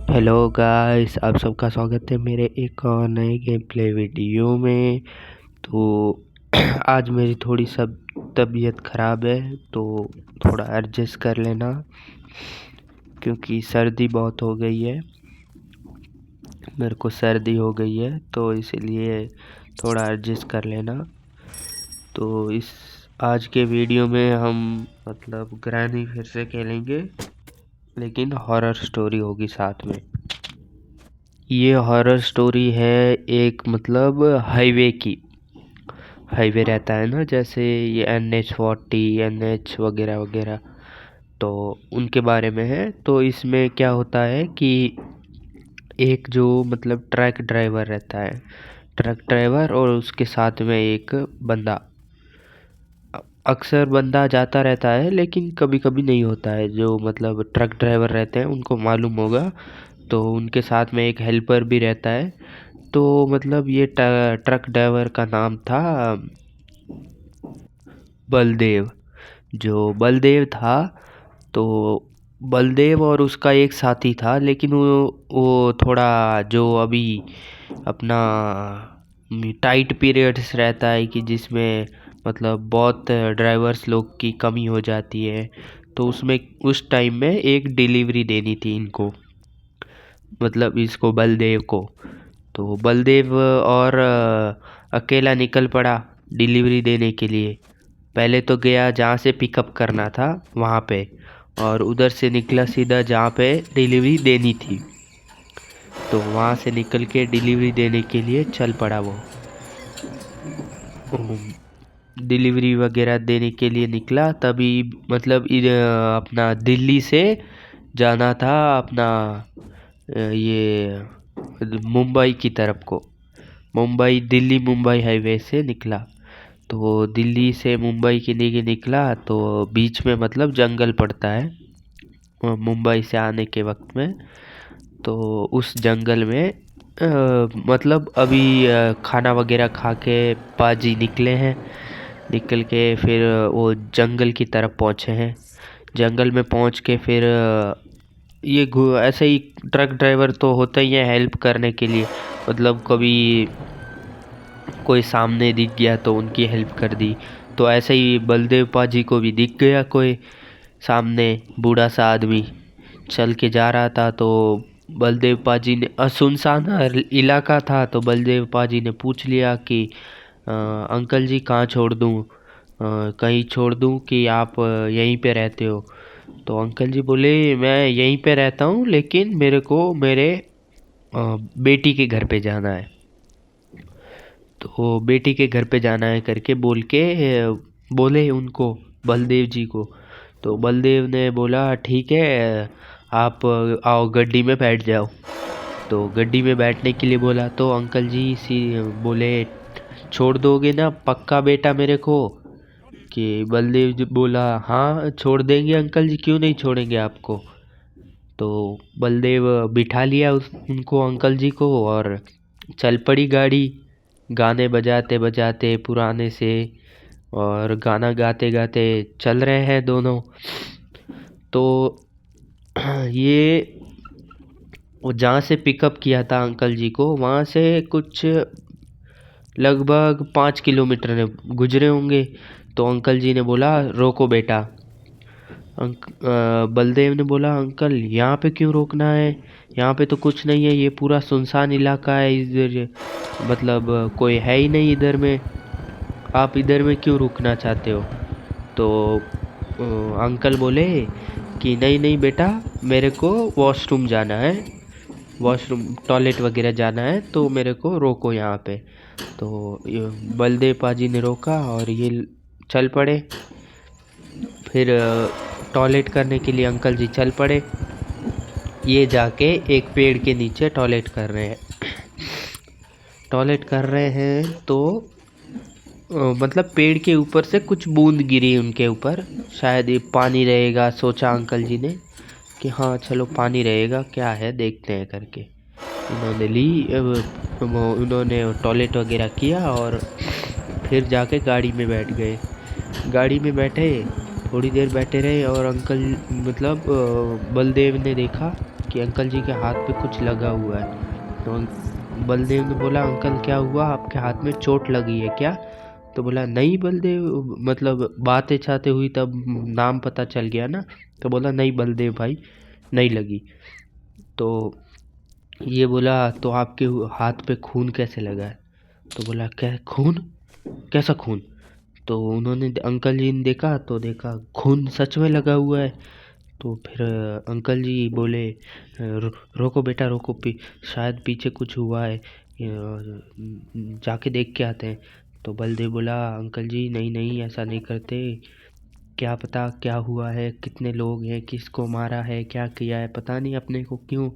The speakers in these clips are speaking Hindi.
हेलो गाइस, आप सबका स्वागत है मेरे एक और नए गेम प्ले वीडियो में। तो आज मेरी थोड़ी सब तबीयत ख़राब है, तो थोड़ा एडजस्ट कर लेना क्योंकि सर्दी बहुत हो गई है। मेरे को सर्दी हो गई है तो इसीलिए थोड़ा एडजस्ट कर लेना। तो इस आज के वीडियो में हम ग्रैनी फिर से खेलेंगे, लेकिन हॉरर स्टोरी होगी साथ में। ये हॉरर स्टोरी है एक हाईवे की। हाईवे रहता है ना, जैसे ये NH40 NH वगैरह वगैरह, तो उनके बारे में है। तो इसमें क्या होता है कि एक जो ट्रक ड्राइवर रहता है, ट्रक ड्राइवर और उसके साथ में एक बंदा। अक्सर बंदा जाता रहता है लेकिन कभी कभी नहीं होता है। जो ट्रक ड्राइवर रहते हैं उनको मालूम होगा, तो उनके साथ में एक हेल्पर भी रहता है। तो ये ट्रक ड्राइवर का नाम था बलदेव। जो बलदेव था, तो बलदेव और उसका एक साथी था, लेकिन वो थोड़ा जो अभी अपना टाइट पीरियड्स रहता है कि जिसमें बहुत ड्राइवर्स लोग की कमी हो जाती है, तो उसमें उस टाइम में एक डिलीवरी देनी थी इनको, इसको बलदेव को। तो बलदेव और अकेला निकल पड़ा डिलीवरी देने के लिए। पहले तो गया जहाँ से पिकअप करना था वहाँ पे, और उधर से निकला सीधा जहाँ पे डिलीवरी देनी थी। तो वहाँ से निकल के डिलीवरी देने के लिए चल पड़ा वो। डिलीवरी वगैरह देने के लिए निकला, तभी अपना दिल्ली से जाना था अपना ये मुंबई की तरफ को। मुंबई दिल्ली मुंबई हाईवे से निकला। तो दिल्ली से मुंबई के लिए निकला, तो बीच में जंगल पड़ता है मुंबई से आने के वक्त में। तो उस जंगल में अभी खाना वगैरह खा के पाजी निकले हैं। निकल के फिर वो जंगल की तरफ पहुँचे हैं। जंगल में पहुँच के फिर ये ऐसे ही ट्रक ड्राइवर तो होता ही है हेल्प करने के लिए। कभी कोई सामने दिख गया तो उनकी हेल्प कर दी। तो ऐसे ही बलदेव पाजी को भी दिख गया कोई सामने बूढ़ा सा आदमी चल के जा रहा था। तो बलदेव पाजी ने सुनसान इलाका था, तो बलदेव पाजी ने पूछ लिया कि अंकल जी कहाँ छोड़ दूँ, कहीं छोड़ दूँ कि आप यहीं पे रहते हो। तो अंकल जी बोले मैं यहीं पे रहता हूँ, लेकिन मेरे को मेरे बेटी के घर पे जाना है। तो बेटी के घर पे जाना है करके बोल के बोले उनको, बलदेव जी को। तो बलदेव ने बोला ठीक है, आप आओ गड्डी में बैठ जाओ। तो गड्डी में बैठने के लिए बोला, तो अंकल जी बोले छोड़ दोगे ना पक्का बेटा मेरे को। कि बलदेव जी बोला हाँ छोड़ देंगे अंकल जी, क्यों नहीं छोड़ेंगे आपको। तो बलदेव बिठा लिया उनको, अंकल जी को, और चल पड़ी गाड़ी गाने बजाते बजाते पुराने से। और गाना गाते गाते चल रहे हैं दोनों। तो ये वो जहाँ से पिकअप किया था अंकल जी को, वहाँ से कुछ लगभग 5 किलोमीटर गुजरे होंगे। तो अंकल जी ने बोला रोको बेटा। बलदेव ने बोला अंकल यहाँ पे क्यों रोकना है, यहाँ पे तो कुछ नहीं है, ये पूरा सुनसान इलाका है, इधर कोई है ही नहीं इधर में, आप इधर में क्यों रुकना चाहते हो। तो अंकल बोले कि नहीं नहीं बेटा, मेरे को वॉशरूम जाना है, वॉशरूम टॉयलेट वगैरह जाना है, तो मेरे को रोको यहाँ पे। तो बलदेव पाजी ने रोका और ये चल पड़े। फिर टॉयलेट करने के लिए अंकल जी चल पड़े। ये जाके एक पेड़ के नीचे टॉयलेट कर रहे हैं। टॉयलेट कर रहे हैं तो पेड़ के ऊपर से कुछ बूंद गिरी उनके ऊपर, शायद ये पानी रहेगा सोचा अंकल जी ने कि हाँ चलो पानी रहेगा, क्या है देखते हैं करके। उन्होंने टॉयलेट वगैरह किया और फिर जाके गाड़ी में बैठ गए। गाड़ी में बैठे, थोड़ी देर बैठे रहे, और अंकल बलदेव ने देखा कि अंकल जी के हाथ पे कुछ लगा हुआ है। तो बलदेव ने बोला अंकल क्या हुआ, आपके हाथ में चोट लगी है क्या? तो बोला नहीं बलदेव, मतलब बातें चाहते हुई तब नाम पता चल गया ना। तो बोला नहीं बलदेव भाई, नहीं लगी। तो ये बोला तो आपके हाथ पे खून कैसे लगा है? तो बोला क्या खून, कैसा खून? तो उन्होंने अंकल जी ने देखा तो देखा खून सच में लगा हुआ है। तो फिर अंकल जी बोले रोको बेटा रोको, शायद पीछे कुछ हुआ है, जाके देख के आते हैं। तो बलदेव बोला अंकल जी नहीं नहीं ऐसा नहीं करते, क्या पता क्या हुआ है, कितने लोग हैं, किसको मारा है, क्या किया है, पता नहीं, अपने को क्यों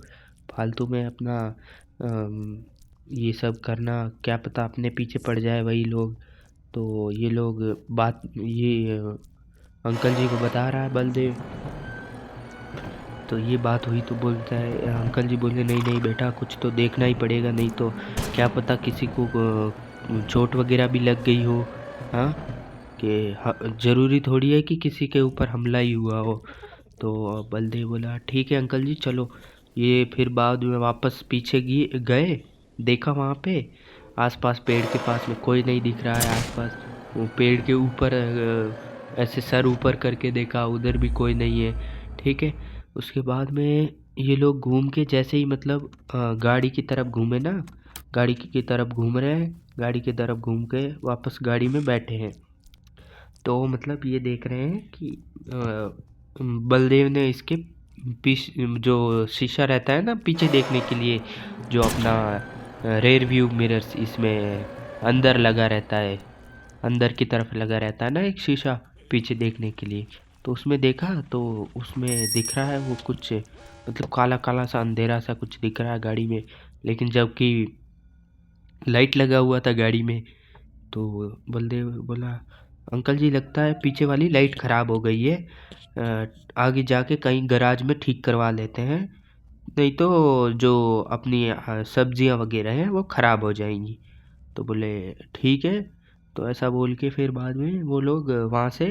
फालतू में अपना ये सब करना, क्या पता अपने पीछे पड़ जाए वही लोग। तो ये लोग बात ये अंकल जी को बता रहा है बलदेव। तो ये बात हुई तो बोलता है अंकल जी बोले नहीं नहीं बेटा कुछ तो देखना ही पड़ेगा, नहीं तो क्या पता किसी को चोट वगैरह भी लग गई हो। हाँ कि ज़रूरी थोड़ी है कि किसी के ऊपर हमला ही हुआ हो। तो बलदेव बोला ठीक है अंकल जी चलो। ये फिर बाद में वापस पीछे गए, देखा वहाँ पे आसपास पेड़ के पास में कोई नहीं दिख रहा है आसपास। वो पेड़ के ऊपर ऐसे सर ऊपर करके देखा, उधर भी कोई नहीं है। ठीक है, उसके बाद में ये लोग घूम के जैसे ही मतलब गाड़ी की तरफ घूमे ना, गाड़ी की तरफ घूम रहे हैं, गाड़ी की तरफ घूम के वापस गाड़ी में बैठे हैं। तो मतलब ये देख रहे हैं कि बलदेव ने इसके जो शीशा रहता है ना पीछे देखने के लिए, जो अपना रेयर व्यू मिरर्स इसमें अंदर लगा रहता है, अंदर की तरफ लगा रहता है ना एक शीशा पीछे देखने के लिए। तो उसमें देखा तो उसमें दिख रहा है वो कुछ मतलब काला काला सा अंधेरा सा कुछ दिख रहा है गाड़ी में, लेकिन जबकि लाइट लगा हुआ था गाड़ी में। तो बलदेव बोला अंकल जी लगता है पीछे वाली लाइट ख़राब हो गई है, आगे जाके कहीं गराज में ठीक करवा लेते हैं, नहीं तो जो अपनी सब्जियां वगैरह हैं वो ख़राब हो जाएंगी। तो बोले ठीक है। तो ऐसा बोल के फिर बाद में वो लोग वहाँ से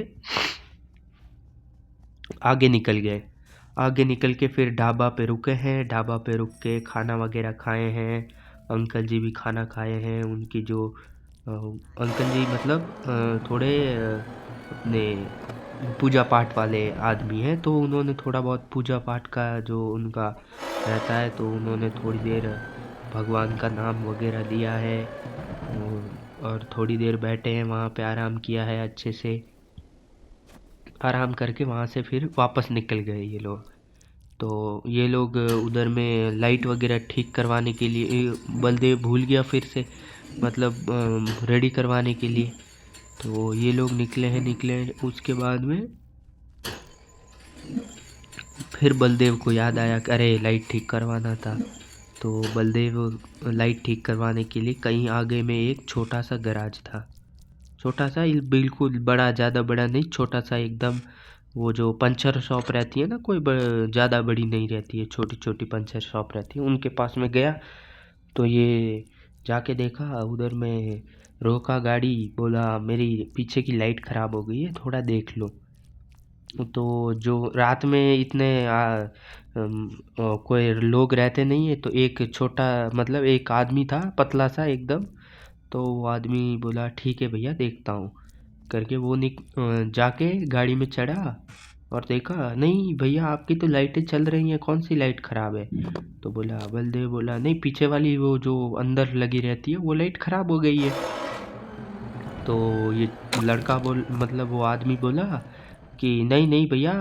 आगे निकल गए। आगे निकल के फिर ढाबा पे रुके हैं, ढाबा पे रुक के खाना वगैरह खाए हैं। अंकल जी भी खाना खाए हैं। उनकी जो अंकल जी मतलब थोड़े अपने पूजा पाठ वाले आदमी हैं, तो उन्होंने थोड़ा बहुत पूजा पाठ का जो उनका रहता है, तो उन्होंने थोड़ी देर भगवान का नाम वगैरह लिया है और थोड़ी देर बैठे हैं वहाँ पे, आराम किया है अच्छे से। आराम करके वहाँ से फिर वापस निकल गए ये लोग। तो ये लोग उधर में लाइट वगैरह ठीक करवाने के लिए बलदेव भूल गया फिर से, मतलब रेडी करवाने के लिए। तो ये लोग निकले हैं उसके बाद में फिर बलदेव को याद आया कि अरे लाइट ठीक करवाना था। तो बलदेव लाइट ठीक करवाने के लिए कहीं आगे में एक छोटा सा गराज था, छोटा सा, बिल्कुल बड़ा, ज़्यादा बड़ा नहीं, छोटा सा एकदम। वो जो पंचर शॉप रहती है ना, कोई ज़्यादा बड़ी नहीं रहती है, छोटी छोटी पंचर शॉप रहती है, उनके पास में गया। तो ये जाके देखा उधर में, रोका गाड़ी, बोला मेरी पीछे की लाइट ख़राब हो गई है, थोड़ा देख लो। तो जो रात में इतने कोई लोग रहते नहीं है, तो एक छोटा मतलब एक आदमी था पतला सा एकदम। तो वो आदमी बोला ठीक है भैया देखता हूँ करके, वो जाके गाड़ी में चढ़ा और देखा नहीं भैया आपकी तो लाइटें चल रही हैं, कौन सी लाइट ख़राब है? तो बोला बलदेव बोला नहीं पीछे वाली वो जो अंदर लगी रहती है वो लाइट ख़राब हो गई है। तो ये लड़का मतलब वो आदमी बोला कि नहीं नहीं भैया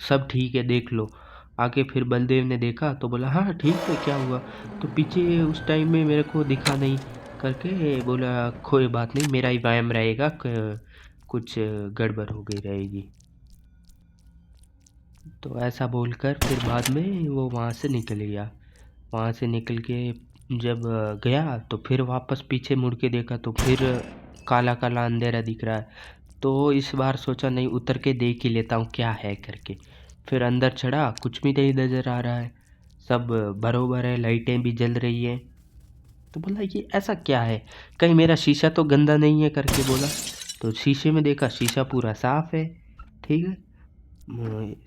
सब ठीक है देख लो। आके फिर बलदेव ने देखा तो बोला हाँ ठीक है क्या हुआ? तो पीछे उस टाइम में मेरे को दिखा नहीं करके बोला कोई बात नहीं, मेरा ही वहम रहेगा, कुछ गड़बड़ हो गई रहेगी। तो ऐसा बोलकर फिर बाद में वो वहाँ से निकल गया। वहाँ से निकल के जब गया तो फिर वापस पीछे मुड़ के देखा तो फिर काला काला अंधेरा दिख रहा है। तो इस बार सोचा नहीं उतर के देख ही लेता हूँ क्या है करके। फिर अंदर चढ़ा, कुछ भी नहीं नज़र आ रहा है, सब बरोबर है, लाइटें भी जल रही हैं। तो बोला ये ऐसा क्या है, कहीं मेरा शीशा तो गंदा नहीं है करके बोला। तो शीशे में देखा शीशा पूरा साफ है। ठीक है,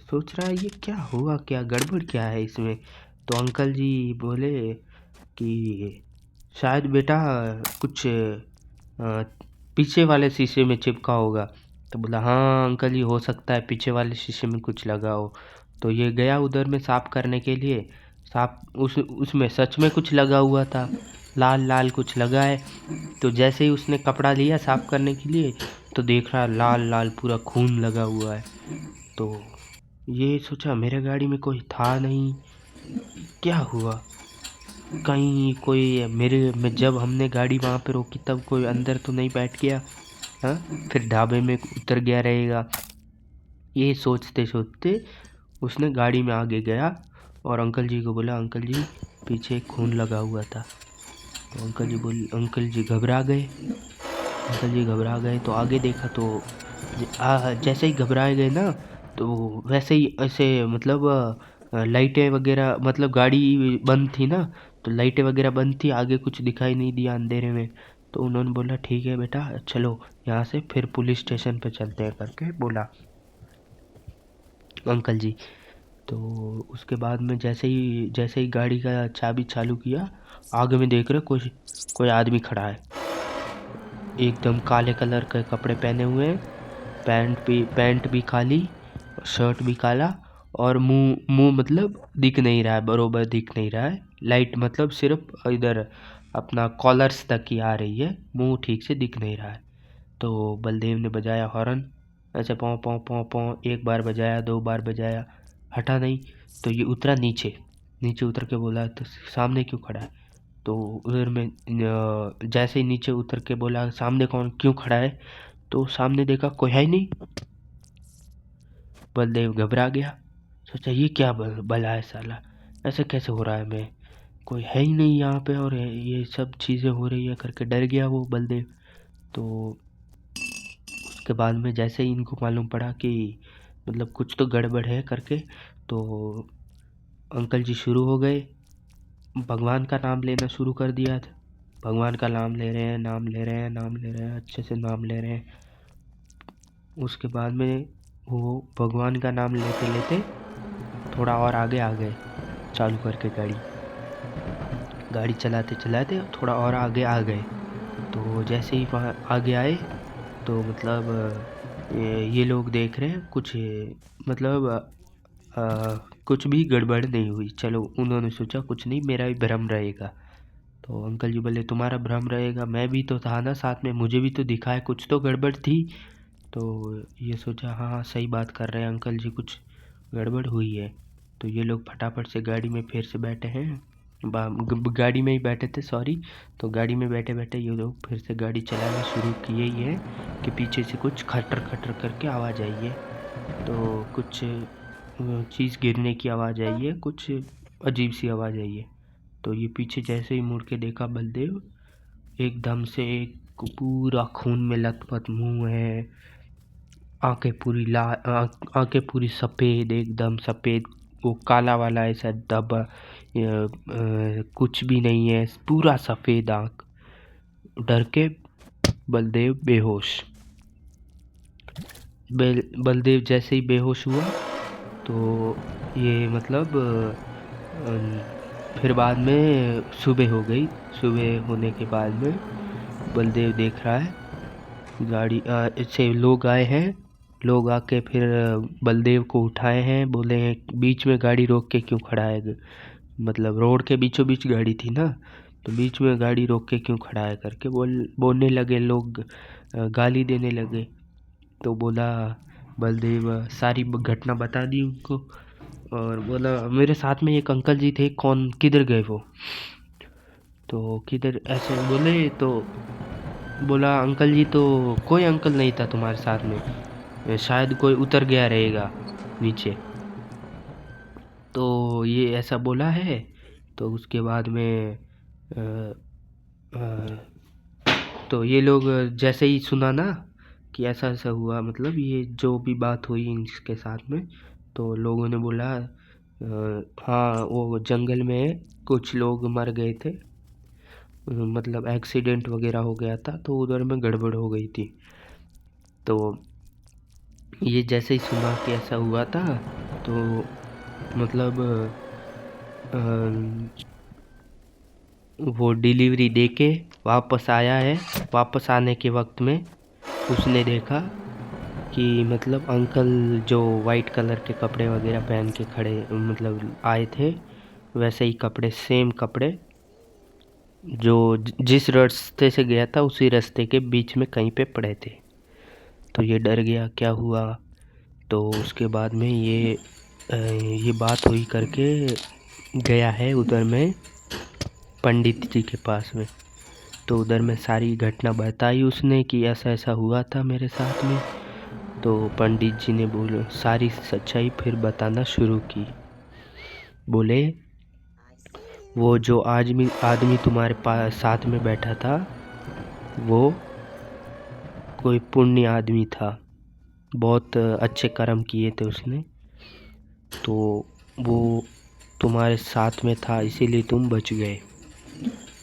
सोच रहा है ये क्या हुआ, क्या गड़बड़ क्या है इसमें। तो अंकल जी बोले कि शायद बेटा कुछ पीछे वाले शीशे में चिपका होगा। तो बोला हाँ अंकल जी, हो सकता है पीछे वाले शीशे में कुछ लगा हो। तो ये गया उधर में साफ करने के लिए। साफ उसमें सच में कुछ लगा हुआ था, लाल लाल कुछ लगा है। तो जैसे ही उसने कपड़ा लिया साफ करने के लिए, तो देख रहा लाल लाल पूरा खून लगा हुआ है। तो ये सोचा मेरे गाड़ी में कोई था नहीं, क्या हुआ, कहीं कोई मेरे में जब हमने गाड़ी वहाँ पे रोकी तब कोई अंदर तो नहीं बैठ गया, हाँ, फिर ढाबे में उतर गया रहेगा। ये सोचते सोचते उसने गाड़ी में आगे गया और अंकल जी को बोला अंकल जी पीछे खून लगा हुआ था। तो अंकल जी घबरा गए। तो आगे देखा तो जैसे ही घबराए गए ना, तो वैसे ही ऐसे मतलब लाइटें वगैरह, मतलब गाड़ी बंद थी ना, तो लाइटें वगैरह बंद थी, आगे कुछ दिखाई नहीं दिया अंधेरे में। तो उन्होंने बोला ठीक है बेटा चलो यहाँ से फिर पुलिस स्टेशन पे चलते हैं करके बोला अंकल जी। तो उसके बाद में जैसे ही गाड़ी का चाबी चालू किया, आगे में देख रहे कोई आदमी खड़ा है, एकदम काले कलर के कपड़े पहने हुए हैं, पैंट भी काली, शर्ट भी काला, और मुंह मुंह मतलब दिख नहीं रहा है, बरोबर दिख नहीं रहा है, लाइट मतलब सिर्फ इधर अपना कॉलर्स तक ही आ रही है, मुंह ठीक से दिख नहीं रहा है। तो बलदेव ने बजाया हॉर्न, ऐसे पों पों पों पों, एक बार बजाया, दो बार बजाया, हटा नहीं। तो ये उतरा नीचे, नीचे उतर के बोला तो सामने क्यों खड़ा है। तो उधर में जैसे ही नीचे उतर के बोला सामने कौन क्यों खड़ा है, तो सामने देखा कोई है ही नहीं। बलदेव घबरा गया, सोचा ये क्या बला है साला, ऐसे कैसे हो रहा है, मैं कोई है ही नहीं यहाँ पे और ये सब चीज़ें हो रही है करके डर गया वो बलदेव। तो उसके बाद में जैसे ही इनको मालूम पड़ा कि मतलब कुछ तो गड़बड़ है करके, तो अंकल जी शुरू हो गए, भगवान का नाम लेना शुरू कर दिया था। भगवान का नाम ले रहे हैं, नाम ले रहे हैं, नाम ले रहे हैं, अच्छे से नाम ले रहे हैं। उसके बाद में वो भगवान का नाम लेते लेते थोड़ा और आगे आ गए, चालू करके गाड़ी चलाते चलाते थोड़ा और आगे आ गए। तो जैसे ही वहाँ आगे आए, तो मतलब ये लोग देख रहे हैं कुछ, मतलब कुछ भी गड़बड़ नहीं हुई। चलो उन्होंने सोचा कुछ नहीं, मेरा भी भ्रम रहेगा। तो अंकल जी बोले तुम्हारा भ्रम रहेगा, मैं भी तो था ना साथ में, मुझे भी तो दिखा है कुछ तो गड़बड़ थी। तो ये सोचा हाँ हाँ सही बात कर रहे हैं अंकल जी, कुछ गड़बड़ हुई है। तो ये लोग फटाफट से गाड़ी में फिर से बैठे हैं, गाड़ी में ही बैठे थे सॉरी। तो गाड़ी में बैठे बैठे ये लोग फिर से गाड़ी चलाना शुरू किए ही है कि पीछे से कुछ खटर खटर करके आवाज़ आई है। तो कुछ चीज़ गिरने की आवाज़ आई है, कुछ अजीब सी आवाज़ आई है। तो ये पीछे जैसे ही मुड़ के देखा बलदेव, एकदम से एक पूरा खून में लथपथ मुंह है, आंखें पूरी लाल, आंखें पूरी सफ़ेद, एकदम सफ़ेद, वो काला वाला ऐसा दबा कुछ भी नहीं है, पूरा सफ़ेद आंख। डर के बलदेव बेहोश। बलदेव जैसे ही बेहोश हुआ, तो ये मतलब फिर बाद में सुबह हो गई। सुबह होने के बाद में बलदेव देख रहा है गाड़ी से लोग आए हैं, लोग आके फिर बलदेव को उठाए हैं, बोले हैं बीच में गाड़ी रोक के क्यों खड़ा है, मतलब रोड के बीचों बीच गाड़ी थी ना, तो बीच में गाड़ी रोक के क्यों खड़ा है करके बोलने लगे लोग, गाली देने लगे। तो बोला बलदेव सारी घटना बता दी उनको, और बोला मेरे साथ में एक अंकल जी थे, कौन किधर गए वो। तो किधर ऐसे बोले, तो बोला अंकल जी तो कोई अंकल नहीं था तुम्हारे साथ में, शायद कोई उतर गया रहेगा नीचे। तो ये ऐसा बोला है। तो उसके बाद में तो ये लोग जैसे ही सुना ना कि ऐसा ऐसा हुआ, मतलब ये जो भी बात हुई इनके साथ में, तो लोगों ने बोला हाँ वो जंगल में कुछ लोग मर गए थे, मतलब एक्सीडेंट वगैरह हो गया था, तो उधर में गड़बड़ हो गई थी। तो ये जैसे ही सुना कि ऐसा हुआ था, तो मतलब वो डिलीवरी देके वापस आया है। वापस आने के वक्त में उसने देखा कि मतलब अंकल जो वाइट कलर के कपड़े वगैरह पहन के खड़े मतलब आए थे, वैसे ही कपड़े, सेम कपड़े जो जिस रास्ते से गया था उसी रास्ते के बीच में कहीं पे पड़े थे। तो ये डर गया क्या हुआ। तो उसके बाद में ये बात हुई करके गया है उधर में पंडित जी के पास में। तो उधर में सारी घटना बताई उसने कि ऐसा ऐसा हुआ था मेरे साथ में। तो पंडित जी ने बोले सारी सच्चाई फिर बताना शुरू की। बोले वो जो आदमी तुम्हारे पास साथ में बैठा था वो कोई पुण्य आदमी था, बहुत अच्छे कर्म किए थे उसने। तो वो तुम्हारे साथ में था इसीलिए तुम बच गए,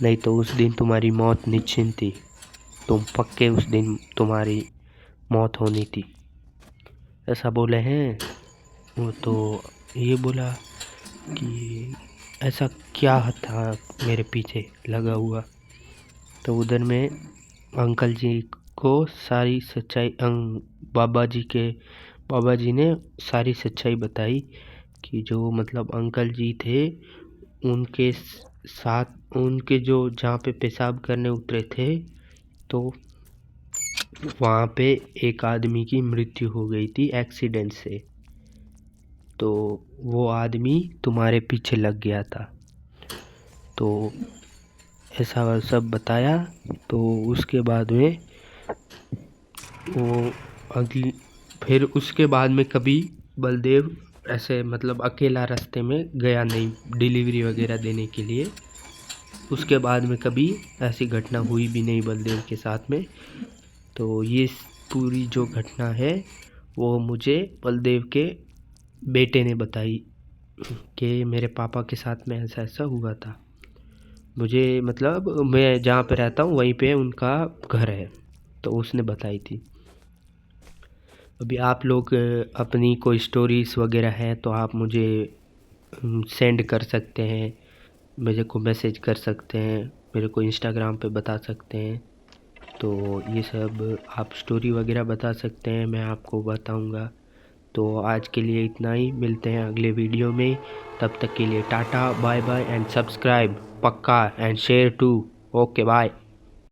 नहीं तो उस दिन तुम्हारी मौत निश्चित थी। तुम पक्के उस दिन तुम्हारी मौत होनी थी, ऐसा बोले हैं। वो तो ये बोला कि ऐसा क्या था मेरे पीछे लगा हुआ। तो उधर में अंकल जी को सारी सच्चाई बाबा जी ने सारी सच्चाई बताई कि जो मतलब अंकल जी थे उनके साथ उनके जो जहाँ पे पेशाब करने उतरे थे तो वहाँ पे एक आदमी की मृत्यु हो गई थी एक्सीडेंट से। तो वो आदमी तुम्हारे पीछे लग गया था। तो ऐसा सब बताया। तो उसके बाद में वो अगली फिर उसके बाद में कभी बलदेव ऐसे मतलब अकेला रास्ते में गया नहीं डिलीवरी वगैरह देने के लिए। उसके बाद में कभी ऐसी घटना हुई भी नहीं बलदेव के साथ में। तो ये पूरी जो घटना है वो मुझे बलदेव के बेटे ने बताई कि मेरे पापा के साथ में ऐसा ऐसा हुआ था। मुझे मतलब मैं जहाँ पे रहता हूँ वहीं पे उनका घर है, तो उसने बताई थी। अभी आप लोग अपनी कोई स्टोरीज़ वगैरह है तो आप मुझे सेंड कर सकते हैं, मेरे को मैसेज कर सकते हैं, मेरे को इंस्टाग्राम पे बता सकते हैं। तो ये सब आप स्टोरी वगैरह बता सकते हैं, मैं आपको बताऊंगा। तो आज के लिए इतना ही, मिलते हैं अगले वीडियो में। तब तक के लिए tata bye bye and subscribe पक्का and share too. Okay bye.